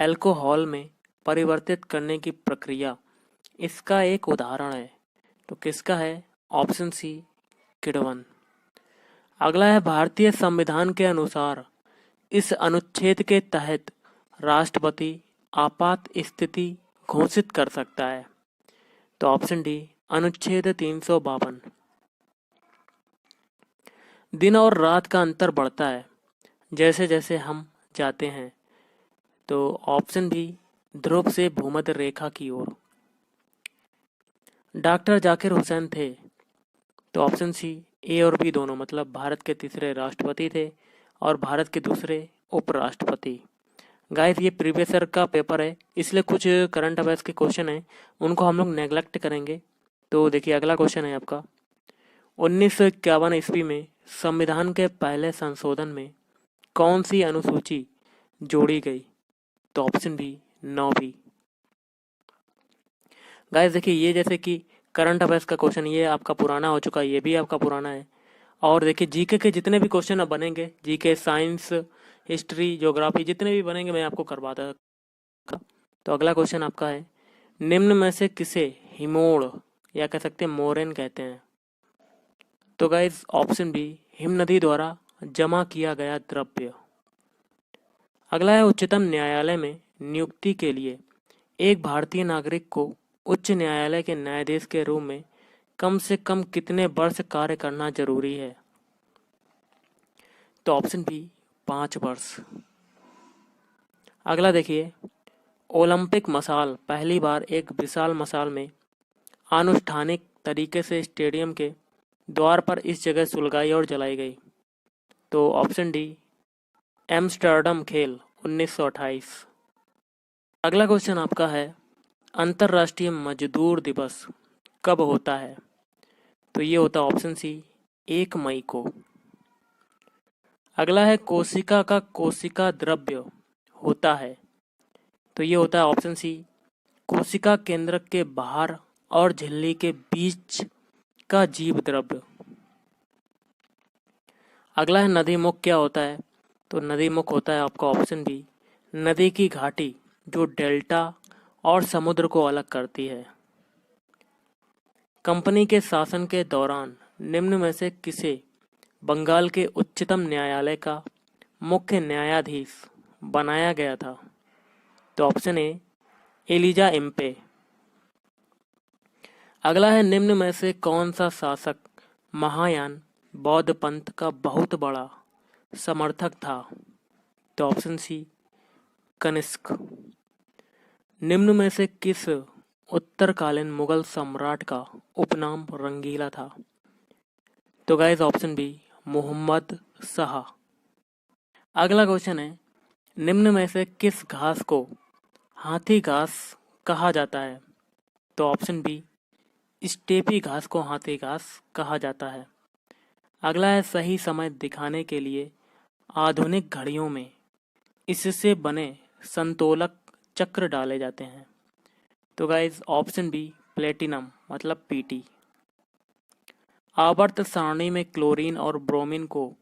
Alcohol में परिवर्तित करने की प्रक्रिया इसका एक उदाहरण है। तो किसका है? ऑप्शन सी, किण्वन। अगला है, भारतीय संविधान के अनुसार इस अनुच्छेद के तहत राष्ट्रपति आपात स्थिति घोषित कर सकता है। तो ऑप्शन डी, अनुच्छेद 352। दिन और रात का अंतर बढ़ता है जैसे जैसे हम जाते हैं। तो ऑप्शन बी, ध्रुव से भूमध्य रेखा की ओर। डॉक्टर जाकिर हुसैन थे। तो ऑप्शन सी, ए और बी दोनों, मतलब भारत के तीसरे राष्ट्रपति थे और भारत के दूसरे उपराष्ट्रपति। गाइस, ये प्रीवियस ईयर का पेपर है, इसलिए कुछ करंट अफेयर्स के क्वेश्चन हैं उनको हम लोग नेग्लेक्ट करेंगे। तो देखिए, अगला क्वेश्चन है आपका, 1951 ईस्वी में संविधान के पहले संशोधन में कौन सी अनुसूची जोड़ी गई? तो ऑप्शन बी, 9वीं। गाइस देखिए, ये जैसे कि करंट अफेयर्स का क्वेश्चन, ये आपका पुराना हो चुका है, ये भी आपका पुराना है। और देखिए, जीके के जितने भी क्वेश्चन अब बनेंगे, जीके, साइंस, हिस्ट्री, ज्योग्राफी, जितने भी बनेंगे मैं आपको करवाता। तो अगला क्वेश्चन आपका है, निम्न में से किसे हिमोड़ या कह सकते हैं मोरेन कहते हैं? तो गाइस ऑप्शन बी, हिम नदी द्वारा जमा किया गया द्रव्य। अगला है, उच्चतम न्यायालय में नियुक्ति के लिए एक भारतीय नागरिक को उच्च न्यायालय के न्यायाधीश के रूप में कम से कम कितने वर्ष कार्य करना जरूरी है? तो ऑप्शन बी, 5 वर्ष। अगला देखिए, ओलंपिक मशाल पहली बार एक विशाल मशाल में आनुष्ठानिक तरीके से स्टेडियम के द्वार पर इस जगह सुलगाई और जलाई गई। तो ऑप्शन डी, एम्स्टर्डम खेल 1928। अगला क्वेश्चन आपका है, अंतर्राष्ट्रीय मजदूर दिवस कब होता है? तो ये होता है ऑप्शन सी, 1 मई को। अगला है, कोशिका का कोशिका द्रव्य होता है। तो ये होता है ऑप्शन सी, कोशिका केंद्र के बाहर और झिल्ली के बीच का जीव द्रव्य। अगला है, नदी मुख क्या होता है? तो नदी मुख होता है आपका ऑप्शन बी, नदी की घाटी जो डेल्टा और समुद्र को अलग करती है। कंपनी के शासन के दौरान निम्न में से किसे बंगाल के उच्चतम न्यायालय का मुख्य न्यायाधीश बनाया गया था? तो ऑप्शन ए, एलिजा इम्पे। अगला है, निम्न में से कौन सा शासक महायान बौद्ध पंथ का बहुत बड़ा समर्थक था? तो ऑप्शन सी, कनिष्क। निम्न में से किस उत्तरकालीन मुगल सम्राट का उपनाम रंगीला था? तो guys option B, Mohammad Shah. अगला क्वेश्चन है, निम्न में से किस घास को हाथी घास कहा जाता है? तो ऑप्शन बी, स्टेपी घास को हाथी घास कहा जाता है। अगला है, सही समय दिखाने के लिए आधुनिक घड़ियों में इससे बने संतोलक चक्र डाले जाते हैं। तो गाइज ऑप्शन बी, प्लेटिनम मतलब पीटी। आवर्त सारणी में क्लोरीन और ब्रोमीन को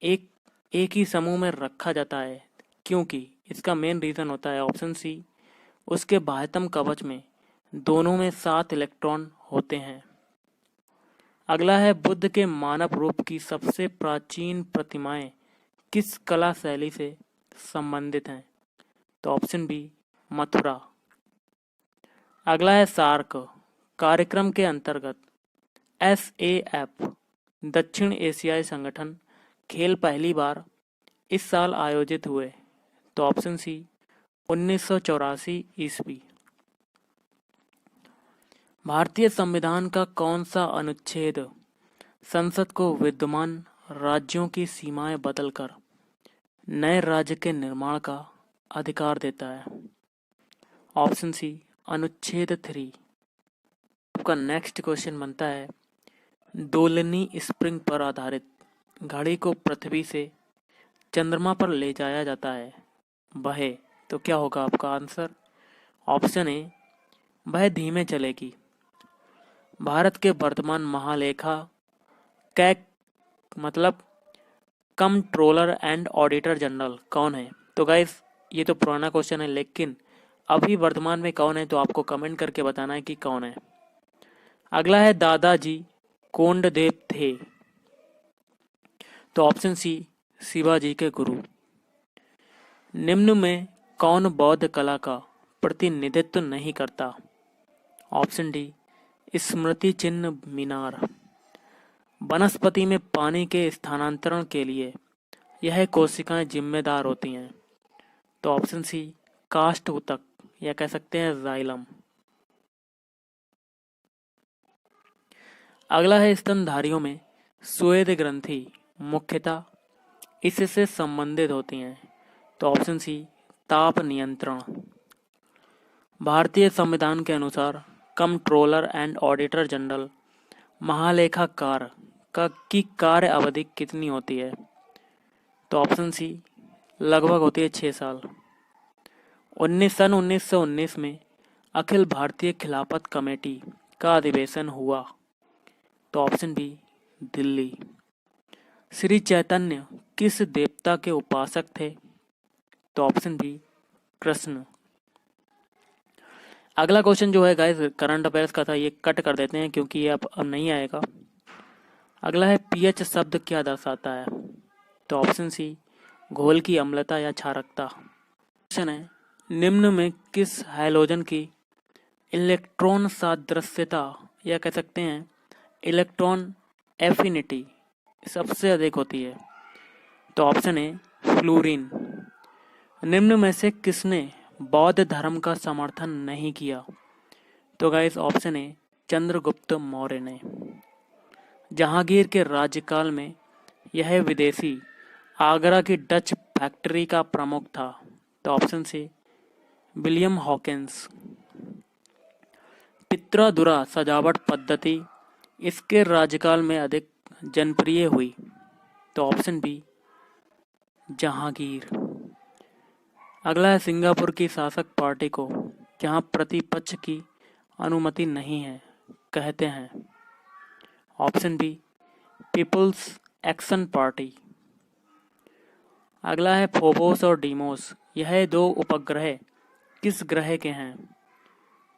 एक एक ही समूह में रखा जाता है क्योंकि इसका मेन रीजन होता है ऑप्शन सी, उसके बाह्यतम कवच में दोनों में 7 इलेक्ट्रॉन होते हैं। अगला है, बुद्ध के मानव रूप की सबसे प्राचीन प्रतिमाएं किस कला शैली से संबंधित हैं? तो ऑप्शन बी, मथुरा। अगला है, सार्क कार्यक्रम के अंतर्गत SAF दक्षिण एशियाई संगठन खेल पहली बार इस साल आयोजित हुए। तो ऑप्शन सी, 1984 ईस्वी। भारतीय संविधान का कौन सा अनुच्छेद संसद को विद्यमान राज्यों की सीमाएं बदलकर नए राज्य के निर्माण का अधिकार देता है? ऑप्शन सी, अनुच्छेद 3। आपका नेक्स्ट क्वेश्चन बनता है, दोलनी स्प्रिंग पर आधारित घड़ी को पृथ्वी से चंद्रमा पर ले जाया जाता है, वह तो क्या होगा आपका आंसर? ऑप्शन ए, वह धीमे चलेगी। भारत के वर्तमान महालेखा कैक मतलब कंट्रोलर एंड ऑडिटर जनरल कौन है? तो गाइस ये तो पुराना क्वेश्चन है, लेकिन अभी वर्तमान में कौन है तो आपको कमेंट करके बताना है कि कौन है। अगला है दादाजी कोंडदेव थे, तो ऑप्शन सी शिवाजी के गुरु। निम्न में कौन बौद्ध कला का प्रतिनिधित्व नहीं करता? ऑप्शन डी स्मृति चिन्ह मीनार। वनस्पति में पानी के स्थानांतरण के लिए यह कोशिकाएं जिम्मेदार होती हैं, तो ऑप्शन सी काष्ठ ऊतक या कह सकते हैं जाइलम। अगला है स्तनधारियों में स्वेद ग्रंथि मुख्यतः इससे संबंधित होती हैं, तो ऑप्शन सी ताप नियंत्रण। भारतीय संविधान के अनुसार कंट्रोलर एंड ऑडिटर जनरल महालेखाकार की कार्य अवधि कितनी होती है? तो ऑप्शन सी लगभग होती है 6 साल। 1919 में अखिल भारतीय खिलाफत कमेटी का अधिवेशन हुआ, तो ऑप्शन बी दिल्ली। श्री चैतन्य किस देवता के उपासक थे? तो ऑप्शन बी कृष्ण। अगला क्वेश्चन जो है गाइस करंट अफेयर्स का था, ये कट कर देते हैं क्योंकि ये अब नहीं आएगा। अगला है पीएच शब्द क्या दर्शाता है? तो ऑप्शन सी घोल की अम्लता या क्षारकता। क्वेश्चन है निम्न में किस हैलोजन की इलेक्ट्रॉन सादृश्यता या कह सकते हैं इलेक्ट्रॉन एफिनिटी सबसे अधिक होती है? तो ऑप्शन ए फ्लोरीन। निम्न में से किसने बौद्ध धर्म का समर्थन नहीं किया? तो guys option A Chandragupta Maurya ने। जहांगीर के राज्यकाल में यह विदेशी आगरा की डच फैक्ट्री का प्रमुख था, तो ऑप्शन सी विलियम हॉकिंस। पित्रादुरा सजावट पद्धति इसके राज्यकाल में अधिक जनप्रिय हुई, तो ऑप्शन बी जहांगीर। अगला है सिंगापुर की शासक पार्टी को जहां प्रतिपक्ष की अनुमति नहीं है कहते हैं? Option B People's Action Party. अगला है फोबोस और डीमोस, यह 2 उपग्रह किस ग्रह के हैं?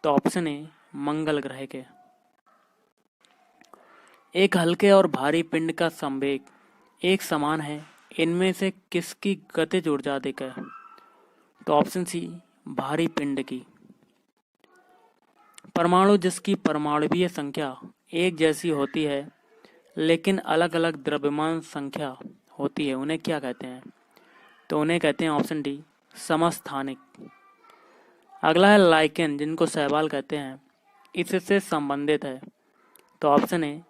तो ऑप्शन ए मंगल ग्रह के। एक हल्के और भारी पिंड का संवेग एक समान है, इनमें से किसकी गतिज ऊर्जा अधिक है? तो ऑप्शन सी भारी पिंड की। परमाणु जिसकी परमाणुवीय संख्या एक जैसी होती है लेकिन अलग अलग द्रव्यमान संख्या होती है, उन्हें क्या कहते हैं? तो उन्हें कहते हैं ऑप्शन डी समस्थानिक। अगला है लाइकेन जिनको शैवाल कहते हैं, इससे संबंधित है, तो ऑप्शन ए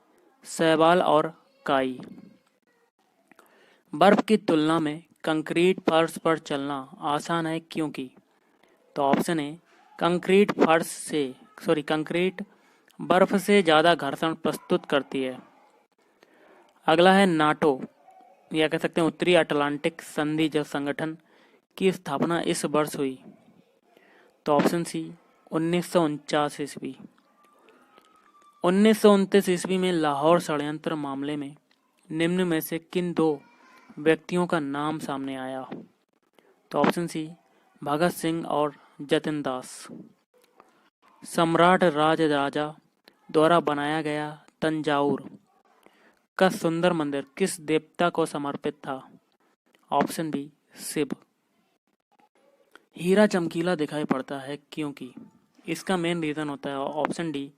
शैवाल और काई। बर्फ की तुलना में कंक्रीट फर्श पर चलना आसान है क्योंकि? तो ऑप्शन ए कंक्रीट बर्फ से ज़्यादा घर्षण प्रस्तुत करती है। अगला है नाटो या कह सकते हैं उत्तरी अटलांटिक संधि जल संगठन की स्थापना इस वर्ष हुई, तो ऑप्शन सी 1949 ईस्वी। 1929 ईस्वी में लाहौर षड्यंत्र मामले में निम्न में से किन 2 व्यक्तियों का नाम सामने आया? तो ऑप्शन सी भगत सिंह और जतिन दास। सम्राट राजराजा द्वारा बनाया गया तंजावुर का सुंदर मंदिर किस देवता को समर्पित था? Option B Shiv. हीरा चमकीला दिखाई पड़ता है क्योंकि? इसका मेन रीजन होता है ऑप्शन डी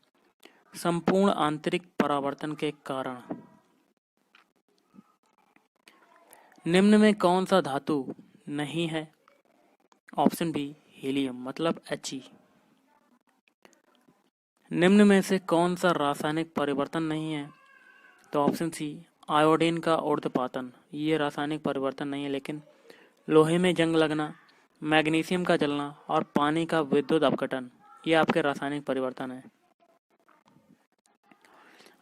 संपूर्ण आंतरिक परावर्तन के कारण। निम्न में कौन सा धातु नहीं है? ऑप्शन बी हीलियम मतलब He। निम्न में से कौन सा रासायनिक परिवर्तन नहीं है? तो ऑप्शन सी आयोडीन का ऊर्ध्वपातन, ये रासायनिक परिवर्तन नहीं है, लेकिन लोहे में जंग लगना, मैग्नीशियम का जलना और पानी का विद्युत अपघटन ये आपके रासायनिक परिवर्तन है।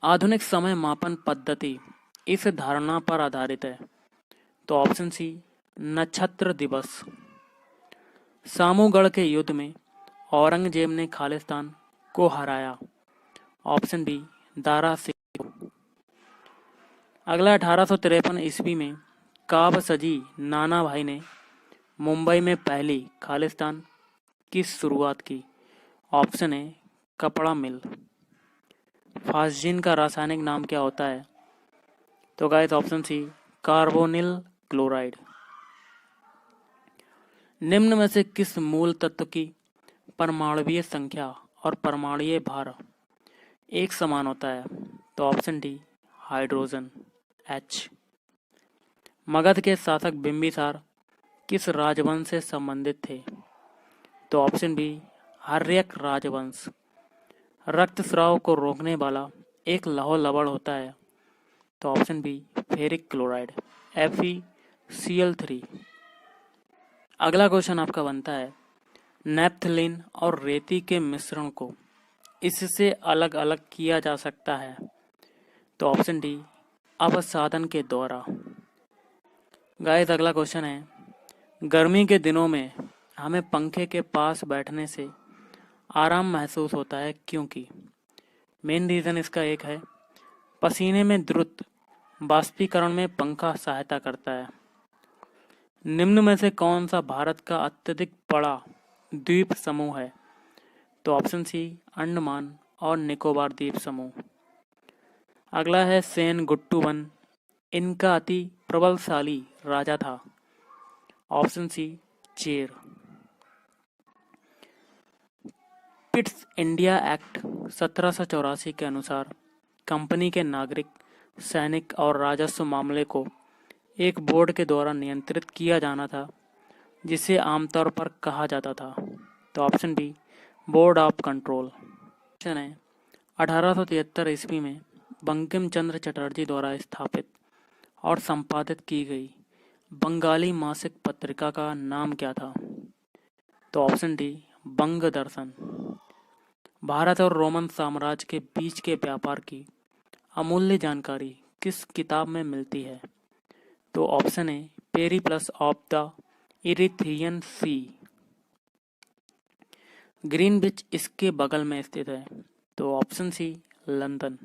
आधुनिक समय मापन पद्धति इस धारणा पर आधारित है, तो ऑप्शन सी नक्षत्र दिवस। सामूगढ़ के युद्ध में औरंगजेब ने खालिस्तान को हराया, ऑप्शन बी दारा सिंह। अगला 1853 ईस्वी में काब सजी नाना भाई ने मुंबई में पहली खालिस्तान की शुरुआत की? ऑप्शन ए कपड़ा मिल। फास्जिन का रासायनिक नाम क्या होता है? तो guys option C carbonyl chloride. निम्न में से किस मूल तत्व की परमाणुवीय संख्या और परमाणुीय भार एक समान होता है? तो option D hydrogen H। Magadh के शासक बिंबिसार किस राजवंश से संबंधित थे? तो ऑप्शन बी हर्यक राजवंश। रक्तस्राव को रोकने वाला एक लौह लवण होता है? तो option B ferric chloride FeCl3। अगला क्वेश्चन आपका बनता है नेप्थलीन और रेती के मिश्रण को इससे अलग अलग किया जा सकता है? तो ऑप्शन डी अवसादन के द्वारा। गाइस अगला क्वेश्चन है गर्मी के दिनों में हमें पंखे के पास बैठने से आराम महसूस होता है क्योंकि मेन रीज़न इसका एक है पसीने में द्रुत बाष्पीकरण में पंखा सहायता करता है। निम्न में से कौन सा भारत का अत्यधिक बड़ा द्वीप समूह है? तो ऑप्शन सी अंडमान और निकोबार द्वीप समूह। अगला है सेन गुट्टू वन इनका अति प्रबलशाली राजा था? Option C Chera. Pitt's India Act 1784 के अनुसार कंपनी के नागरिक सैनिक और राजस्व मामले को एक बोर्ड के द्वारा नियंत्रित किया जाना था जिसे आमतौर पर कहा जाता था? तो option B board of control. Option है 1873 ईस्वी में बंकिम चंद्र चटर्जी द्वारा स्थापित और संपादित की गई बंगाली मासिक पत्रिका का नाम क्या था? तो ऑप्शन डी बंग दर्शन। भारत और रोमन साम्राज्य के बीच के व्यापार की अमूल्य जानकारी किस किताब में मिलती है? तो option A Periplus of the Erythraean Sea. Greenwich इसके बगल में स्थित है? तो ऑप्शन सी लंदन।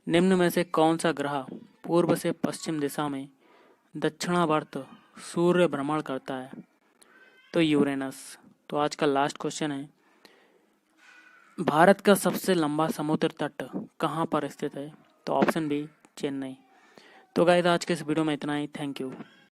निम्न में से कौन सा ग्रह पूर्व से पश्चिम दिशा में दक्षिणावर्त सूर्य भ्रमण करता है? तो यूरेनस। तो आज का लास्ट क्वेश्चन है भारत का सबसे लंबा समुद्र तट कहाँ पर स्थित है? तो ऑप्शन बी चेन्नई। तो गाइस आज के इस वीडियो में इतना ही। Thank you.